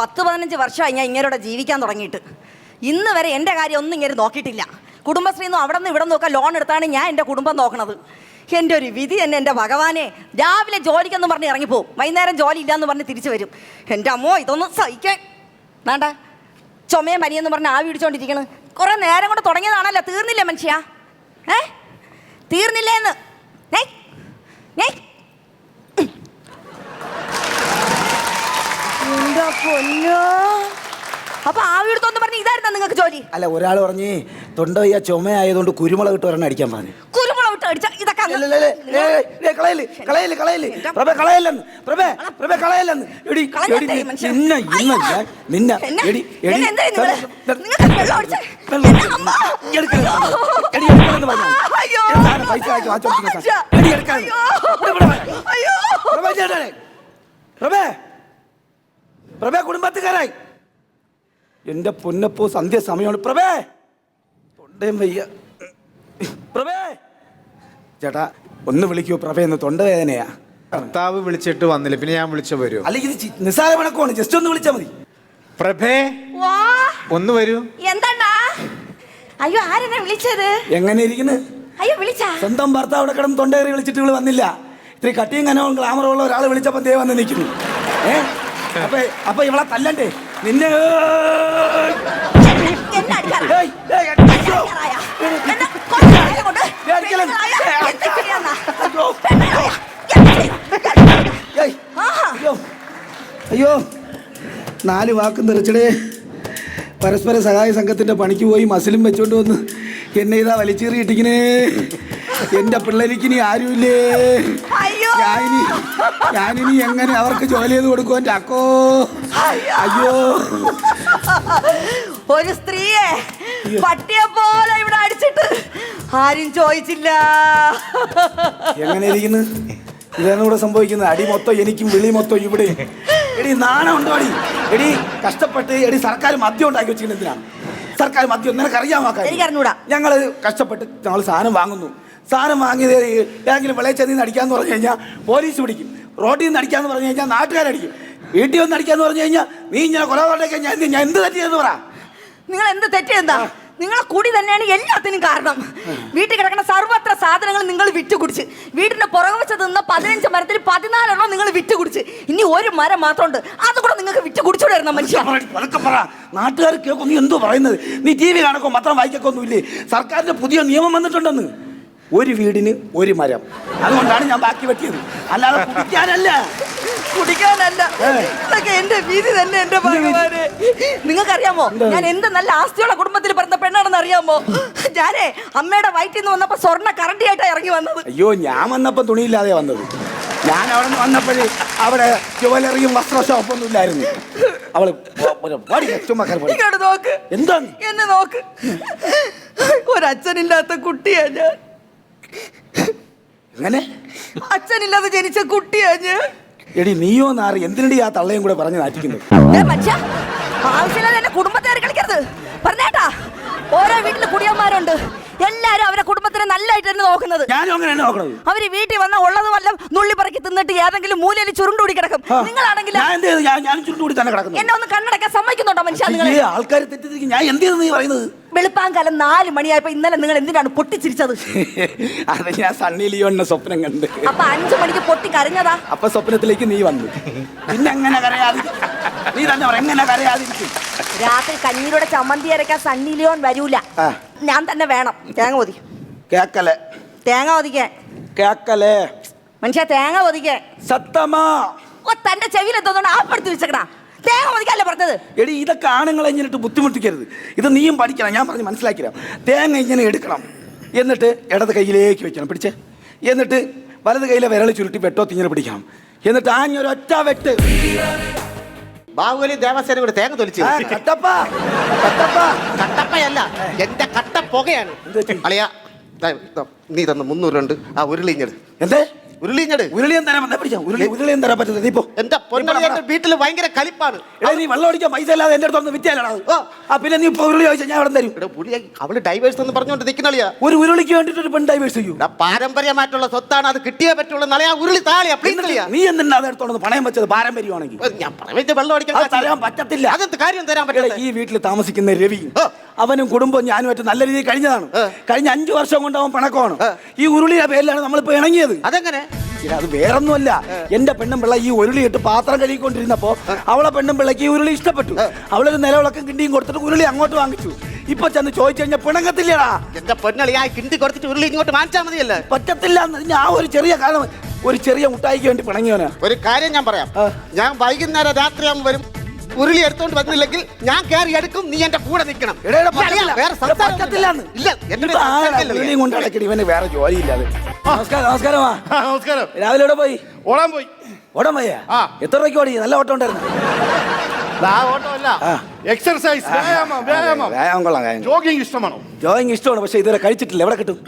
10-15 വർഷമായി ഞാൻ ഇങ്ങനോടെ ജീവിക്കാൻ തുടങ്ങിയിട്ട്. ഇന്ന് വരെ എൻ്റെ കാര്യം ഒന്നും ഇങ്ങനെ നോക്കിയിട്ടില്ല. കുടുംബശ്രീന്നും അവിടെ നിന്ന് ഇവിടെ നോക്കാൻ ലോൺ എടുത്താണ് ഞാൻ എൻ്റെ കുടുംബം നോക്കണത്. എൻ്റെ ഒരു വിധി തന്നെ എൻ്റെ ഭഗവാനെ. രാവിലെ ജോലിക്കെന്ന് പറഞ്ഞ് ഇറങ്ങിപ്പോവും, വൈകുന്നേരം ജോലി ഇല്ലയെന്ന് പറഞ്ഞ് തിരിച്ചു വരും. എൻ്റെ അമ്മോ, ഇതൊന്നും സഹിക്കാൻ വേണ്ട. ചുമയും പനിയെന്ന് പറഞ്ഞ് ആവി പിടിച്ചോണ്ടിരിക്കണ്. കുറേ നേരം കൊണ്ട് തുടങ്ങിയതാണല്ലോ, തീർന്നില്ലേ മനുഷ്യ? തീർന്നില്ലേന്ന് എന്താ പൊന്നോ. അപ്പൊ ആവി എടുത്തോന്ന് പറഞ്ഞ് ഇതായിരുന്നാ നിങ്ങൾക്ക് ജോലി? അല്ല, ഒരാൾ പറഞ്ഞ് തൊണ്ട വയ്യ ചുമയായതുകൊണ്ട് കുരുമുളക് ഇട്ട് ഒരെണ്ണം അടിക്കാൻ പറഞ്ഞു. കുരുമുളക് ഇട്ട് അടിച്ച ഇതൊക്കെ കുടുംബത്തുകാരായി. എന്റെ പൊന്നപ്പോ സന്ധ്യ സമയമാണ്. പ്രഭേ, തൊണ്ടയും വയ്യ. പ്രഭേ, ചേട്ടാ ഒന്ന് വിളിക്കൂ പ്രഭയെന്ന്, തൊണ്ടവേദനയാ. ഭർത്താവ് വിളിച്ചിട്ട് വന്നില്ല, പിന്നെ ഞാൻ വിളിച്ച വരൂ? അല്ലെങ്കിൽ ഇത് നിസ്സാര പണക്കമാണ്, ജസ്റ്റ് ഒന്ന് വിളിച്ചാൽ മതി. പ്രഭേ, ഒന്ന് വരൂ. എന്താ? അയ്യോ, ആരെന്നെ വിളിച്ചത്? എങ്ങനെ ഇരിക്കുന്നു? അയ്യോ, വിളിച്ചാ? സ്വന്തം ഭർത്താവ് അവിടെ കിടന്ന് തൊണ്ടയേറി വിളിച്ചിട്ട് ഇവള് വന്നില്ല. ഇത്തിരി കട്ടിയും കനവും ഗ്ലാമറുള്ള ഒരാൾ വിളിച്ചപ്പോൾ ദേ വന്ന് നിൽക്കുന്നു. അപ്പൊ ഇവളെ തല്ലണ്ടേ നിന്നെ? അയ്യോ, 4 വാക്കും തെറിച്ചടേ. പരസ്പര സഹായ സംഘത്തിന്റെ പണിക്ക് പോയി മസിലും വെച്ചോണ്ട് വന്ന് എന്നെ ഇതാ വലിച്ചേറിയിട്ടിങ്ങനെ. എന്റെ പിള്ളേർക്ക് ഇനി ആരുമില്ലേ. ഞാനിനി എങ്ങനെ അവർക്ക് ജോലി ചെയ്ത് കൊടുക്കും എൻ്റെ അക്കോ? അയ്യോ, ഒരു സ്ത്രീയെ പട്ടിയെ പോലെ ഇവിടെ അടിച്ചിട്ട് ആരും ചോദിച്ചില്ല. എങ്ങനെ ഇരിക്കുന്നു? ഇതാണ് ഇവിടെ സംഭവിക്കുന്നത്. അടി മൊത്തം എനിക്കും വിളി മൊത്തം ഇവിടെ. എടി നാണം ഉണ്ടോ അടി? എടി കഷ്ടപ്പെട്ട് എടി സർക്കാർ മദ്യം ഉണ്ടാക്കി വെച്ചിരിക്കുന്നത് എന്തിനാണ്? സർക്കാർ മദ്യം നിനക്കറിയാമോ? ഞങ്ങൾ കഷ്ടപ്പെട്ട് ഞങ്ങൾ സാധനം വാങ്ങുന്നു. സാധനം വാങ്ങിയത് ഏതെങ്കിലും വിളയിച്ചതിൽ നിന്ന് അടിക്കാന്ന് പറഞ്ഞു കഴിഞ്ഞാൽ പോലീസ് പിടിക്കും. റോഡിൽ നിന്ന് അടിക്കാന്ന് പറഞ്ഞു കഴിഞ്ഞാൽ നാട്ടുകാരടിക്കും. വീട്ടിൽ വന്ന് അടിക്കാന്ന് പറഞ്ഞു കഴിഞ്ഞാൽ നീ ഇങ്ങനെ കൊലപാതകം ഞാൻ എന്ത് തെറ്റിയെന്ന് പറ. നിങ്ങൾ എന്ത് തെറ്റിയെന്താ? നിങ്ങളെ കൂടി തന്നെയാണ് എല്ലാത്തിനും കാരണം. വീട്ടിൽ കിടക്കുന്ന സർവ്വത്ര സാധനങ്ങൾ നിങ്ങൾ വിറ്റുകുടിച്ച്, വീടിന്റെ പുറകെ വെച്ച് നിന്ന 15 മരത്തിൽ 14 നിങ്ങൾ വിറ്റുകുടിച്ച്, ഇനി ഒരു മരം മാത്രമുണ്ട്, അതുകൂടെ നിങ്ങൾക്ക് വിറ്റുകുടിച്ചോടായിരുന്ന മനുഷ്യ. നാട്ടുകാർ കേൾക്കും നീ എന്തോ പറയുന്നത്. നീ TV കാണക്കോ പത്രം വായിക്കൊക്കെ ഒന്നുമില്ലേ? സർക്കാരിന്റെ പുതിയ നിയമം വന്നിട്ടുണ്ടെന്ന്. ഒരു വീടിന് ഒരു മരം. അതുകൊണ്ടാണ് ഞാൻ ബാക്കി വെട്ടിയത്, അല്ലാതെ കുടിക്കാനല്ല. ഇതൊക്കെ എന്റെ വീതി തന്നെ. എന്റെ ഭഗവാനെ, നിങ്ങൾക്കറിയാമോ ഞാൻ എന്ത് നല്ല ആസ്തിയുള്ള കുടുംബത്തിൽ പിറന്ന പെണ്ണാണെന്ന് അറിയാമോ? ഞാനേ അമ്മയുടെ വയറ്റിൽ നിന്ന് വന്നപ്പോ സ്വർണ്ണ കറണ്ടിയായിട്ടാ ഇറങ്ങി വന്നത്. അയ്യോ, ഞാൻ വന്നപ്പോ തുണിയില്ലാതെ വന്നത്. ഞാൻ അവിടെ നിന്ന് വന്നപ്പോഴേ അവിടെ ജുവലറിയും വസ്ത്ര ഷോപ്പൊന്നും ഇല്ലായിരുന്നു. അവള് നോക്ക്, എന്താണ് എന്നെ നോക്ക്. ഒരച്ഛനില്ലാത്ത കുട്ടിയാ ഞാൻ. എങ്ങനെ അച്ഛനില്ലാതെ ജനിച്ച കുട്ടിയാ ഞാൻ. എടി നീയോ നാറി എന്തിനടി ആ തള്ളയും കൂടെ പറഞ്ഞു നാറ്റിക്കുന്നത്? ആവശ്യമില്ലാതെ എന്റെ കുടുംബത്തെ കളിക്കരുത് പറഞ്ഞേട്ടാ. ഓരോ വീട്ടില് കുടിയന്മാരുണ്ട്, എല്ലാരും അവരെ കുടുംബത്തിനെ നല്ലതായിട്ട് തന്നെ നോക്കുന്നത്. ഞാനും അങ്ങനെ നോക്കണത്. അവര് വീട്ടിൽ വന്ന ഉള്ളത് വല്ലതും നുള്ളി പറക്കി തിന്നിട്ട് ഏതെങ്കിലും മൂലയിൽ ചുരുണ്ടുകൂടി കിടക്കും. നിങ്ങളാണെങ്കിൽ എന്നെ ഒന്ന് കണ്ണടക്കാൻ സമ്മതിക്കുന്നുണ്ടോ മനുഷ്യ? ആൾക്കാർ തെറ്റിദ്ധരിക്കും. ഞാൻ എന്ത് ചെയ്തു നീ പറയുന്നത്? വെളുപ്പാങ്കാലം 4 മണിയായപ്പോ ഇന്നലെ നിങ്ങൾ എന്തിനാണ് പൊട്ടിച്ചിരിച്ചത്? അത് ഞാൻ സണ്ണി ലിയോണിന്റെ സ്വപ്നം കണ്ട്. അപ്പൊ 5 മണിക്ക് പൊട്ടി കരഞ്ഞതാ? അപ്പൊ സ്വപ്നത്തിലേക്ക് നീ വന്നു. പിന്നെ എങ്ങനെ കരയാതിരിക്കും? നീ തന്നെ പറ, എങ്ങനെ കരയാതിരിക്കും? രാത്രി കഞ്ഞീരുടെ ചമ്മന്തി അരക്കാൻ സണ്ണി ലിയോൺ വരൂല, ഞാൻ തന്നെ വേണം. തേങ്ങ ഒതി കേക്കലേ, തേങ്ങ ഒതിക്കാൻ കേക്കലേ മനുഷ്യ, തേങ്ങ ഒതിക്കാൻ. സത്തമാ തന്റെ ചെവിയിൽ എന്തോന്നാണ് ആപ്പെടുത്തി വെച്ചേക്കണ? തേങ്ങ ഒതിക്കല്ലേ പറഞ്ഞത്? എടി, ഇതൊക്കെ ആണുങ്ങളെ ഇങ്ങനെട്ട് ബുദ്ധിമുട്ടിക്കരുത്. ഇത് നീയും പഠിക്കണം, ഞാൻ പറഞ്ഞ് മനസ്സിലാക്കിരാം. തേങ്ങ ഇങ്ങനെ എടുക്കണം, എന്നിട്ട് ഇടത് കയ്യിലേക്ക് വെക്കണം, പിടിച്ചേ. എന്നിട്ട് വലത് കയ്യിലെ വിരൽ ചുരുട്ടി വെട്ടോത്ത് ഇങ്ങനെ പിടിക്കണം. എന്നിട്ട് ആഞ്ഞൊരൊറ്റ വെട്ട്. ബാഹുബലി ദേവസേന കൂടെ തേങ്ങ തൊലിച്ചു. കട്ടപ്പയല്ല, എന്റെ കട്ട പുകയാണ്. അളിയാ, നീ തന്ന 300 ഉണ്ട്, ആ ഉരുളിഞ്ഞത്. എന്തേ ഉരുളിഞ്ഞട് ഉരുളിയും തരാൻ വന്നാ പിടിച്ചാ ഉരുളിയും തരാൻ പറ്റുന്നത് ഇപ്പൊ എന്റെ പൊന്നളി എന്റെ വീട്ടിൽ ഭയങ്കര കലിപ്പാണ്. എടാ നീ വെള്ളം അടിക്കാൻ പൈസ അല്ലാതെ എന്റെ അടുത്ത് വിറ്റാലാണ്. ആ പിന്നെ നീ ഇപ്പൊ ഉരുളി ചോദിച്ചാൽ ഞാൻ അവിടെ തരും. ഇവിടെ പുള്ളി അവള് ഡൈവേഴ്സ് എന്ന് പറഞ്ഞുകൊണ്ട് നിൽക്കണളിയാ. ഒരു ഉരുളിക്ക് വേണ്ടിട്ട് ഒരു പെൺ ഡൈവേഴ്സ് ചെയ്യൂ. പാരമ്പര്യമായിട്ടുള്ള സ്വത്താണ്, അത് കിട്ടിയേ പറ്റുള്ളൂ. നാളെ ആ ഉരുളി താളിയാ പ്ലീസ് കളിയാ. നീ എന്തിനാ അത് എടുത്തോണ്ട് പണയം വെച്ചത്? പാരമ്പര്യമാണെങ്കിൽ ഞാൻ പറഞ്ഞ വെള്ളം അത് തരാൻ അടിക്കാൻ പറ്റത്തില്ല. അതെന്ത് കാര്യം തരാൻ പറ്റില്ല. ഈ വീട്ടിൽ താമസിക്കുന്ന രവി അവനും കുടുംബവും ഞാനുമായിട്ട് നല്ല രീതിയിൽ കഴിഞ്ഞതാണ്. കഴിഞ്ഞ 5 വർഷം കൊണ്ട് അവൻ പിണക്കമാണ്. ഈ ഉരുളിയുടെ പേരിലാണ് നമ്മളിപ്പോ ഇണങ്ങിയത്. അതെങ്ങനെ? അത് വേറൊന്നുമല്ല. എന്റെ പെണ്ണും പിള്ള ഈ ഉരുളി ഇട്ട് പാത്രം കഴുകിക്കൊണ്ടിരുന്നപ്പോ അവളെ പെണ്ണും പിള്ളക്ക് ഈ ഉരുളി ഇഷ്ടപ്പെട്ടു. അവളൊരു നിലവിളക്കം കിണ്ടിയും കൊടുത്തിട്ട് ഉരുളി അങ്ങോട്ട് വാങ്ങിച്ചു. ഇപ്പൊ ചെന്ന് ചോദിച്ചു കഴിഞ്ഞാൽ പിണങ്ങത്തില്ലടാ. എന്റെ പൊന്നളി ആ കിണ്ടി കൊടുത്തിട്ട് ഉരുളി ഇങ്ങോട്ട് വാങ്ങിച്ചാൽ മതിയല്ലേ? പറ്റത്തില്ല. ഞാൻ ഒരു ചെറിയ കാരണം ഒരു ചെറിയ മുട്ടായിക്ക് വേണ്ടി പിണങ്ങിയവനാ. ഒരു കാര്യം ഞാൻ പറയാം. ഞാൻ വൈകുന്നേരം രാത്രിയാകുമ്പോൾ വരും. ഉരുളി എടുത്തോണ്ട് വന്നില്ലെങ്കിൽ ഞാൻ കയറി എടുക്കും. നീ എന്റെ കൂടെ നിൽക്കണം. ഇവന് വേറെ ജോലിയില്ലാതെ. നമസ്കാരമാ. നമസ്കാരം. രാവിലെ എവിടെ പോയി? ഓടാൻ പോയി. ഓടാൻ പോയാ? എത്ര രൂപയ്ക്ക് ഓടി? നല്ല ഓട്ടം ഉണ്ടായിരുന്നു. ഓട്ടമല്ല, എക്സർസൈസ്, വ്യായാമം കൊള്ളാം. ജോഗിങ് ഇഷ്ടമാണോ? ജോയിങ് ഇഷ്ടമാണ്, പക്ഷെ ഇതുവരെ കഴിച്ചിട്ടില്ല. എവിടെ കിട്ടും?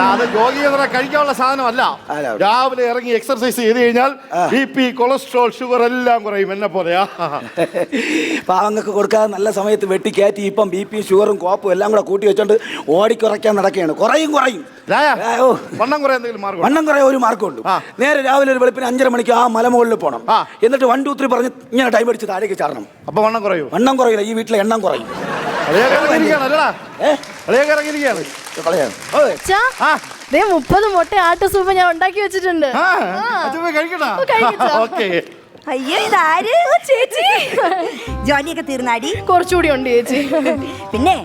അത് ജോഗിങ് കഴിക്കാനുള്ള സാധനമല്ല. രാവിലെ ഇറങ്ങി എക്സർസൈസ് ചെയ്ത് കഴിഞ്ഞാൽ BP, കൊളസ്ട്രോൾ, ഷുഗർ എല്ലാം കുറയും. എന്നെ പോലെയാ. പാവങ്ങൾക്ക് കൊടുക്കാതെ നല്ല സമയത്ത് വെട്ടിക്കയറ്റി ഇപ്പം BP, ഷുഗറും കോപ്പും എല്ലാം കൂടെ കൂട്ടി വെച്ചോണ്ട് ഓടിക്കുറയ്ക്കാൻ നടക്കുകയാണ്. കുറയും. വണ്ണം കുറേ എന്തെങ്കിലും മാർഗം? വണ്ണം കുറേ ഒരു മാർഗമുണ്ട്. നേരെ രാവിലെ ഒരു വെളുപ്പിന് 5:30 മണിക്ക് ആ മലമുകളിൽ പോകണം. എന്നിട്ട് 1, 2, 3 പറഞ്ഞ് ഇങ്ങനെ ടൈം അടിച്ച് താഴേക്ക് ചാടണം. അപ്പൊ വണ്ണം കുറയും? വണ്ണം കുറയില്ല, ഈ വീട്ടിലെ എണ്ണം കുറയും. ഇറങ്ങിയിരിക്കുകയാണ്. 30 മുട്ട ആട്ട സൂപ്പ് ഞാൻ ഉണ്ടാക്കി വെച്ചിട്ടുണ്ട്. കഴിക്കണോ? ഓക്കെ. അയ്യോ ഇതാര്? ചേച്ചി ജോലിയൊക്കെ തീർന്നാടി? കുറച്ചുകൂടി ഉണ്ട് ചേച്ചി. പിന്നെ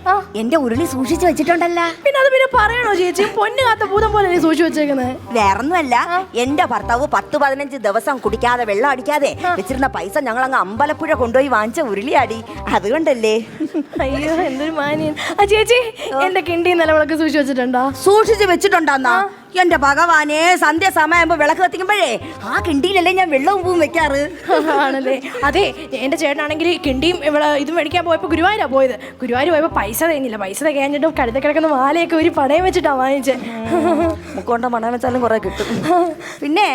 എന്റെ ഉരുളി സൂക്ഷിച്ചു വെച്ചിട്ടുണ്ടല്ലോ. പിന്നെ അത് പിന്നെ പറയണോ ചേച്ചി? പൊന്നു കാത്ത ഭൂതം പോലെ സൂക്ഷിച്ചു വെച്ചേക്കുന്നത്. വേറൊന്നുമല്ല, എന്റെ ഭർത്താവ് 10-15 ദിവസം കുടിക്കാതെ വെള്ളം അടിക്കാതെ വെച്ചിരുന്ന പൈസ ഞങ്ങൾ അങ്ങ് അമ്പലപ്പുഴ കൊണ്ടുപോയി വാങ്ങിച്ച ഉരുളിയാടി. അതുകൊണ്ടല്ലേ. അയ്യോ എന്തൊരു മാന്യൻ. ആ ചേച്ചി എന്റെ കിണ്ടി നിലവിളക്ക് സൂക്ഷിച്ചു വെച്ചിട്ടുണ്ടോ? സൂക്ഷിച്ചു വെച്ചിട്ടുണ്ടാന്നാ? എന്റെ ഭഗവാനെ, സന്ധ്യ സമയമാകുമ്പോ വിളക്ക് കത്തിക്കുമ്പോഴേ ആ കിണ്ടിയിലല്ലേ ഞാൻ വെള്ളവും പൂവും വെക്കാറ്. ആണല്ലേ? അതെ, എന്റെ ചേട്ടനാണെങ്കിൽ കിണ്ടിയും ഇതും മേടിക്കാൻ പോയപ്പോ ഗുരുവായൂരാ പോയത്. ഗുരുവായൂർ പോയപ്പോ പൈസ തേഞ്ഞില്ല. പൈസ തികഞ്ഞിട്ടും കഴുത കിടക്കുന്ന മാലയൊക്കെ ഒരു പണയം വെച്ചിട്ടാ വാങ്ങിച്ചേ. മുക്കോണ്ട പണയം വെച്ചാലും കുറെ കിട്ടും. പിന്നെ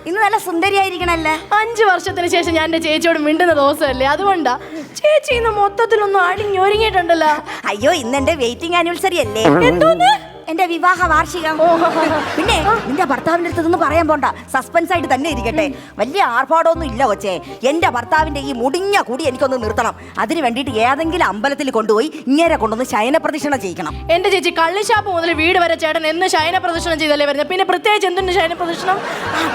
ഇന്ന് നല്ല സുന്ദരിയായിരിക്കണല്ലേ. 5 വർഷത്തിന് ശേഷം ഞാൻ എന്റെ ചേച്ചിയോട് മിണ്ടുന്ന ദിവസമല്ലേ, അതുകൊണ്ടാ. ചേച്ചി ഇന്ന് മൊത്തത്തിലൊന്നും അടിഞ്ഞൊരുങ്ങിയിട്ടുണ്ടല്ലോ. അയ്യോ, ഇന്ന് എന്റെ വെയിറ്റിംഗ് ആനിവേഴ്സറി അല്ലേ. എന്തോന്ന്? എന്റെ വിവാഹ വാർഷികം. പിന്നെ നിന്റെ ഭർത്താവിന്റെ അടുത്തൊന്നും പറയാൻ പോണ്ട, സസ്പെൻസ് ആയിട്ട് തന്നെ ഇരിക്കട്ടെ. വലിയ ആർഭാടമൊന്നും ഇല്ല കൊച്ചേ. എന്റെ ഭർത്താവിന്റെ ഈ മുടിഞ്ഞ കൂടി എനിക്കൊന്ന് നിർത്തണം. അതിന് വേണ്ടിയിട്ട് ഏതെങ്കിലും അമ്പലത്തിൽ കൊണ്ടുപോയി ഇങ്ങനെ കൊണ്ടുവന്ന് ശയന പ്രദക്ഷിണ ചെയ്യിക്കണം. എന്റെ ചേച്ചി കള്ളിഷാപ്പ് മുതൽ വീട് വരെ ചേട്ടൻ എന്ന് ശയന പ്രദക്ഷിണം ചെയ്തല്ലേ വരുന്നത്. പിന്നെ പ്രത്യേകിച്ച് എന്തുണ്ട് ശയന പ്രദക്ഷിണം?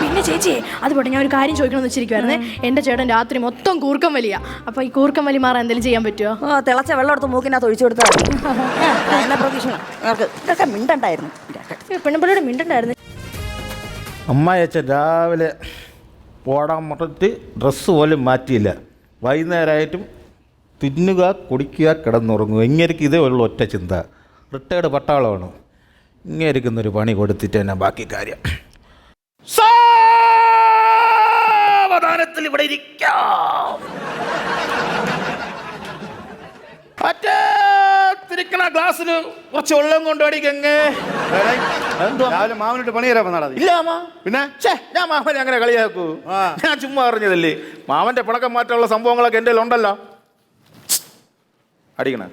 പിന്നെ ചേച്ചി അതുപോലെ ഞാൻ ഒരു കാര്യം ചോദിക്കണമെന്ന് വെച്ചിരിക്കുവായിരുന്നേ. എന്റെ ചേട്ടൻ രാത്രി മൊത്തം കൂർക്കം വലിയ. അപ്പൊ ഈ കൂർക്കം വലി മാറാൻ എന്തെങ്കിലും ചെയ്യാൻ പറ്റുമോ? തിളച്ച വെള്ളം എടുത്ത് മൂക്കിനകത്ത് ഒഴിച്ചു കൊടുത്താൽ ശയന പ്രദക്ഷിണം. ഇതൊക്കെ മിണ്ടണ്ടായിരുന്നു. പെണ്ണുപിള്ളയുടെ മിണ്ടണ്ടായിരുന്നു. അമ്മായച്ചൻ രാവിലെ ഓടാൻ മുറത്ത് ഡ്രസ്സ് പോലും മാറ്റിയില്ല. വൈകുന്നേരമായിട്ടും തിന്നുക, കുടിക്കുക, കിടന്നുറങ്ങുക. ഇങ്ങനെയൊക്കെ ഇതേ ഉള്ളൂ ഒറ്റ ചിന്ത. റിട്ടയർഡ് പട്ടാളമാണ്. ഇങ്ങനെയിരിക്കുന്നൊരു പണി കൊടുത്തിട്ട് തന്നെ ബാക്കി കാര്യം. സാവധാനത്തിൽ ഇവിടെ ഇരിക്കാം. ഗ്ലാസ്സിന് കുറച്ച് വെള്ളം കൊണ്ടുപോടി ഗംഗേ. രാവിലെ മാമനിട്ട് പണി തരാൻ വന്നാടാ? ഇല്ല മാമ. പിന്നെ ഞാൻ മാമനെ അങ്ങനെ കളിയാക്കൂ? ഞാൻ ചുമ്മാ അറിഞ്ഞതല്ലേ. മാമന്റെ പിണക്കം മാറ്റാനുള്ള സംഭവങ്ങളൊക്കെ എൻ്റെ ഉണ്ടല്ലോ. അടിക്കണ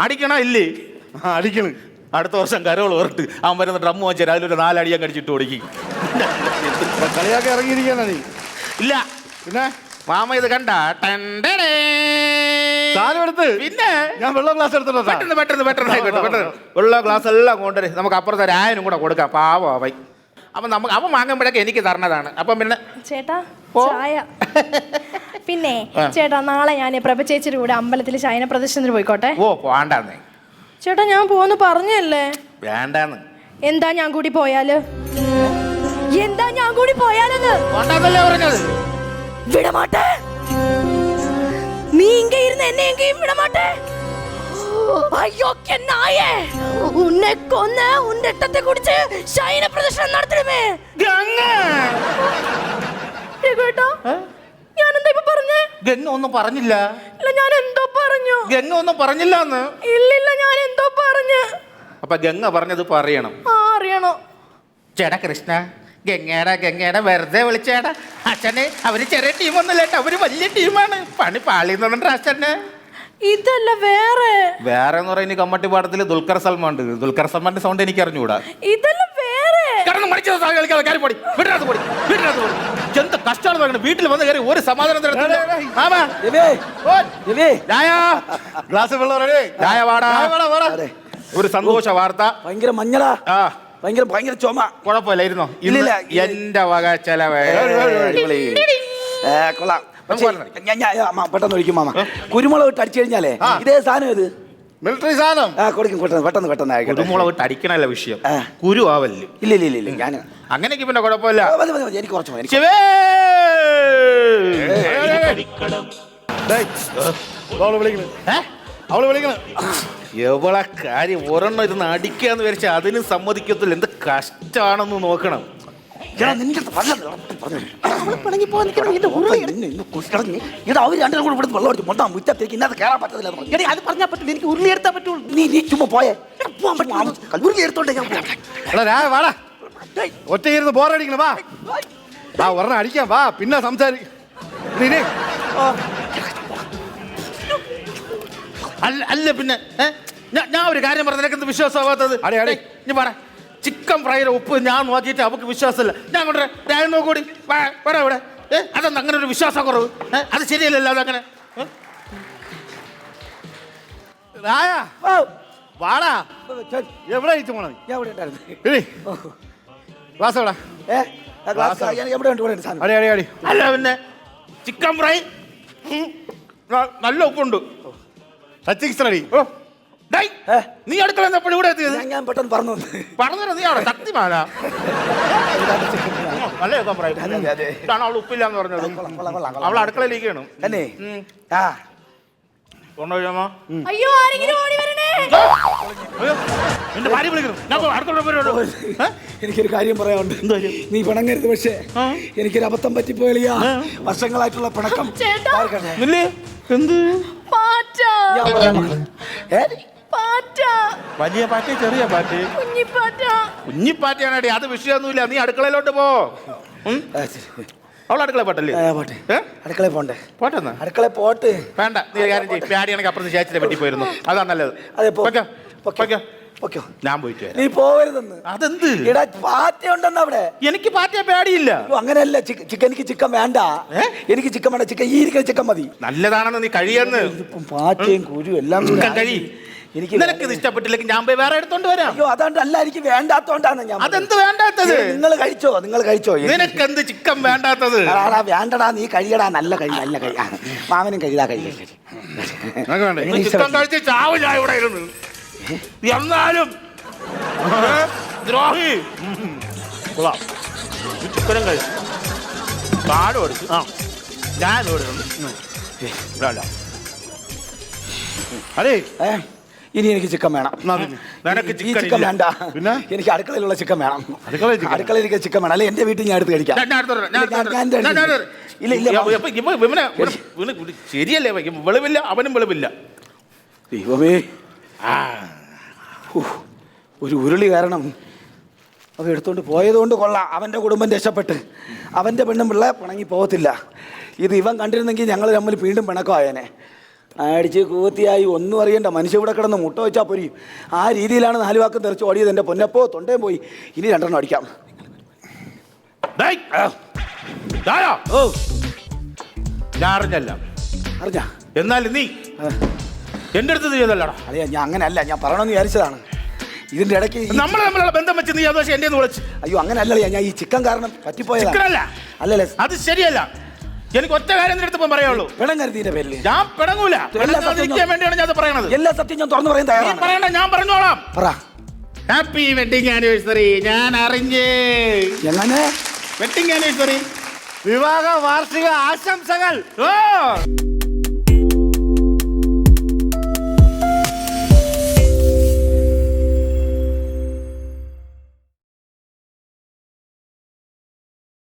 അടിക്കണ ഇല്ലേ? അടിക്കണ്. അടുത്ത വർഷം കരോൾ ഓർത്ത് അവൻ വരുന്ന ഡ്രമ്മ് വെച്ചാൽ അതിലൊരു 4 അടിയാൻ കടിച്ചിട്ട് ഓടിക്കും. കളിയാക്കി ഇറങ്ങിയിരിക്കാനാ നീ? ഇല്ല. പിന്നെ മാമ ഇത് കണ്ട സാധനം എടുത്ത് പിന്നെ ഞാൻ വെള്ളം ഗ്ലാസ് എടുത്തിട്ടോ. പെട്ടെന്ന് വെള്ള ഗ്ലാസ് എല്ലാം കൊണ്ടുവരെ നമുക്ക് അപ്പുറത്തെ 1000 കൂടെ കൊടുക്കാം. പാവം അവൻ. അപ്പം നമുക്ക് അവൻ വാങ്ങുമ്പോഴൊക്കെ എനിക്ക് തരണതാണ്. അപ്പം പിന്നെ ചേട്ടാ ചായ. പിന്നെ ചേട്ടാ നാളെ ഞാൻ പ്രഭ ചേച്ചിയുടെ കൂടെ അമ്പലത്തിൽ ശയന പ്രദർശനത്തിന് പോയിക്കോട്ടെ? ഓ വേണ്ടാന്നേ ചേട്ടാ, ഞാൻ പോന്ന് പറഞ്ഞല്ലേ. വേണ്ടാന്ന്. എന്താ ഞാൻ കൂടി പോയാല്? എന്താ ഞാൻ കൂടി പോയാലെന്ന്? വേണ്ടാന്നല്ലേ പറഞ്ഞത്? വിടമാട്ടെ. നീ ഇങ്ങ ഇരുന്ന് എന്നെ എങ്കയും വിടമാട്ടെ. അയ്യോ നായേ, ഉന്നെ കൊന്ന് ഉന്റെ രക്തത്തെ കുടിച്ച് ശയന പ്രദർശനം നടത്തണമേ. കേട്ടോ ഞാനെന്താ ഇപ്പൊ പറഞ്ഞേ? ഗംഗ ഒന്നും പറഞ്ഞില്ല. ഇല്ല, ഞാൻ എന്തോ പറഞ്ഞു. ഗംഗ ഒന്നും പറഞ്ഞില്ല എന്ന്. ഇല്ലില്ല, ഞാൻ എന്തോ പറഞ്ഞു. അപ്പൊ ഗംഗ പറഞ്ഞത് പറയണം. അറിയണോ? ചേട്ടാ കൃഷ്ണ, ഗംഗേടെ വെറുതെ വിളിച്ചേടാ. അച്ഛനെ അവര് ചെറിയ ടീമൊന്നുമില്ല കേട്ടോ, അവര് വലിയ ടീമാണ്. പണി പാളിന്നുണ്ട് അച്ഛനെ. ഇതല്ല വേറെ. വേറെ എന്ന് പറയുന്നത് കമ്മട്ടി പാടത്തിൽ ദുൽഖർ സൽമാൻ ഉണ്ട്. ദുൽഖർ സൽമാന്റെ സൗണ്ട് എനിക്ക് അറിഞ്ഞുകൂടാ. ഇതല്ല വേറെ. എന്ത് കഷ്ടമാണ് വീട്ടിൽ വന്ന് കയറി ഒരു സമാധാനം ഒരു സന്തോഷ വാർത്ത. ഭയങ്കര മഞ്ഞളാ, ഭയങ്കര ചുമ. കുഴപ്പമില്ല, ഇരുന്നോ. ഇല്ലില്ല, എന്റെ വക ചെലവേ. കൊള്ളാം. പെട്ടെന്ന് ഒഴിക്കും മാമ. കുരുമുളക് ഇട്ട് അടിച്ചു കഴിഞ്ഞാലേ ഇതേ സാധനം ഇത് മിലിറ്ററി സാധനം കൊടുക്കും. പെട്ടെന്ന് കുരുമുളക് ഇട്ട് അടിക്കണല്ല വിഷയം, കുരു ആവല്ലേ. ഇല്ല ഞാൻ അങ്ങനെയൊക്കെ പിന്നെ കുഴപ്പമില്ല. എനിക്ക് കുറച്ച് മതി. അവള് വിളിക്കണ എവളെ കാര്യം ഒരെണ്ണം ഇരുന്ന് അടിക്കാന്ന് വിചാരിച്ച അതിനും സമ്മതിക്കത്തില്ല. എന്ത് കഷ്ടാണെന്ന് നോക്കണം. അവര് രണ്ടും കൂടെ ഇവിടുന്ന് വെള്ളം അടിച്ചു മൊത്തം മുറ്റത്തേക്ക് ഇന്നത് കയറാൻ പറ്റത്തില്ല. അത് പറഞ്ഞാൽ പറ്റില്ല, എനിക്ക് ഉരുളി എടുത്താൽ പറ്റുള്ളൂ. നീ ചുമ്മാ പോയേ, പോകാൻ പറ്റില്ല. ഉരുളി എടുത്തോണ്ടേ ഞാൻ വാടാ, ഒറ്റ ഇരുന്ന് ബോറടിക്കണം. വാ ഒരെണ്ണം അടിക്കാം, വാ പിന്നെ സംസാരിക്കും. അല്ല പിന്നെ ഞാൻ ഒരു കാര്യം പറഞ്ഞ നിനക്ക് എന്ത് വിശ്വാസമാവാത്തത്? നീ പറ. ചിക്കൻ ഫ്രൈയുടെ ഉപ്പ് ഞാൻ നോക്കിയിട്ട് അവക്ക് വിശ്വാസമില്ല. ഞാൻ കൊണ്ടുവരാ, ഞാൻ നോക്കൂടി പറ ഇവിടെ. അതെന്താ അങ്ങനെ ഒരു വിശ്വാസം കുറവ്? അത് ശരിയല്ലല്ലോ അതങ്ങനെ. വാടാ, എവിടെ ക്ലാസ് അല്ല പിന്നെ ചിക്കൻ ഫ്രൈ നല്ല ഉപ്പുണ്ട്. നീ അടുക്കള എപ്പോഴും ഇവിടെ എത്തിയത്? ഞാൻ പെട്ടെന്ന് പറഞ്ഞു നീ അവിടെ ശക്തിമാനാ. നല്ല ചിക്കൻ ഫ്രൈ ഇതാണ് അവൾ ഉപ്പില്ലാന്ന് പറഞ്ഞത്. അവൾ അടുക്കളയിലേക്കാണ് തന്നെ. കൊണ്ടുപോയാമോ? അയ്യോ, ആരെങ്കിലും ഓടി വരണേ. എന്റെ ഭാര്യ വിളിക്കുന്നു. എനിക്കൊരു കാര്യം പറയാനുണ്ട്. നീ പിണങ്ങരുത്. പക്ഷേ എനിക്കൊരു അബദ്ധം പറ്റിപ്പോയാ. വർഷങ്ങളായിട്ടുള്ള പിണക്കം. എന്ത് വലിയ പാറ്റ ചെറിയ പാറ്റ കുഞ്ഞിപ്പാറ്റയാണേ. അത് വിഷയമൊന്നുമില്ല. നീ അടുക്കളയിലോട്ട് പോ. അവൾ അടുക്കള പോട്ടല്ലേ? അടുക്കളയിൽ പോണ്ടേ? പോട്ടെന്നാ അടുക്കളയിൽ പോട്ട്. വേണ്ട, നീ കാര്യം ചെയ്യും. പാടിയാണെങ്കിൽ അപ്പുറത്ത് ചേച്ചിനെ പറ്റി പോയിരുന്നു. അതാ നല്ലത്. ഞാൻ പോയിട്ട് നീ പോകരുതെന്ന്. അതെന്ത്? പാറ്റ ഉണ്ടെന്ന് അവിടെ. എനിക്ക് പാറ്റയെ പേടിയില്ല. അങ്ങനെയല്ല, എനിക്ക് ചിക്കൻ വേണ്ട. എനിക്ക് ചിക്കൻ വേണ്ട. ചിക്കൻ ഈ ഇരിക്കുന്ന ചിക്കൻ മതി. നല്ലതാണെന്ന് നീ കഴിയെന്ന്. പാറ്റയും കുരു എല്ലാം കഴി. നിനക്ക് ഇത് ഇഷ്ടപ്പെട്ടില്ലെങ്കിൽ ഞാൻ പോയി വേറെ എടുത്തോണ്ട് വരാം. അയ്യോ, അതാണ്ടല്ല, എനിക്ക് വേണ്ടാത്തോണ്ടാണ് ഞാൻ. അതെന്ത് വേണ്ടാത്തത്? നിങ്ങൾ കഴിച്ചോ. നിനക്ക് എന്ത് ചിക്കൻ വേണ്ടാത്തത്? വേണ്ടടാ, നീ കഴിയടാ. നല്ല കഴി. മാമനും കഴിയാ. ചിക്കൻ കഴിച്ച് ചാവില്ല ഇവിടെ ഇരുന്ന്. എന്നാലും ദ്രോഹി. ചിക്കനും കഴിച്ചു കാട് കൊടുത്തു. ഞാൻ അതെ, ഇനി എനിക്ക് ചിക്കൻ വേണം. നിനക്ക് ചിക്കൻ വേണ്ട. പിന്നെ എനിക്ക് അടുക്കളയിലുള്ള ചിക്കൻ വേണം. അടുക്കളയിലേക്ക് ചിക്കൻ വേണം. അല്ലെ എന്റെ വീട്ടിൽ ഞാൻ എടുത്ത് കഴിക്കാം. ശരിയല്ലേ? വെളിവില്ല, അവനും വെളിവില്ല. ദൈവമേ, ഒരു ഉരുളി കാരണം അവ എടുത്തോണ്ട് പോയതുകൊണ്ട് കൊള്ളാം. അവൻ്റെ കുടുംബം രക്ഷപ്പെട്ട് അവൻ്റെ പെണ്ണും പിള്ള പിണങ്ങി പോകത്തില്ല. ഇത് ഇവൻ കണ്ടിരുന്നെങ്കിൽ ഞങ്ങൾ തമ്മിൽ വീണ്ടും പിണക്കമായേനെ. അടിച്ച് കൂത്തിയായി ഒന്നും അറിയണ്ട. മനുഷ്യ ഇവിടെ കിടന്ന് മുട്ട വെച്ചാൽ പോരി. ആ രീതിയിലാണ് 4 വാക്ക് തെറിച്ച് ഓടിയത്. എൻ്റെ പൊന്നപ്പോ തൊണ്ടേ പോയി. ഇനി 2 അടിക്കാം. ഞാൻ അറിഞ്ഞല്ല. എന്നാലും നീ എന്റെ അടുത്ത് ചെയ്തല്ലടാ. അതെ, ഞാൻ അങ്ങനെയല്ല. ഞാൻ പറയണമെന്ന് വിചാരിച്ചതാണ്. ഇതിന്റെ ഇടയ്ക്ക് നമ്മളുള്ള ബന്ധം വെച്ച് നീ അത് എന്റെ വിളിച്ചു. അയ്യോ, അങ്ങനെയല്ല. ഞാൻ ഈ ചിക്കൻ കാരണം പറ്റിപ്പോയതല്ല. അല്ലല്ലേ, അത് ശരിയല്ല. എനിക്ക് ഒറ്റ കാര്യം നിന്റെ അടുത്ത് പറയുള്ളൂ. പിണങ്ങരുതിന്റെ പേരിൽ ഞാൻ പിണങ്ങൂല. വേണ്ടിയാണ് ഞാൻ പറയുന്നത്. എല്ലാ സത്യം ഞാൻ തുറന്നു പറയാൻ തയ്യാറാണ്. പറയണ്ട, ഞാൻ പറഞ്ഞോളാം. പറ. Happy wedding anniversary. ഞാൻ അറിഞ്ഞേ. എങ്ങനെ വെഡിങ് ആനിവേഴ്സറി? വിവാഹ വാർഷിക ആശംസകൾ.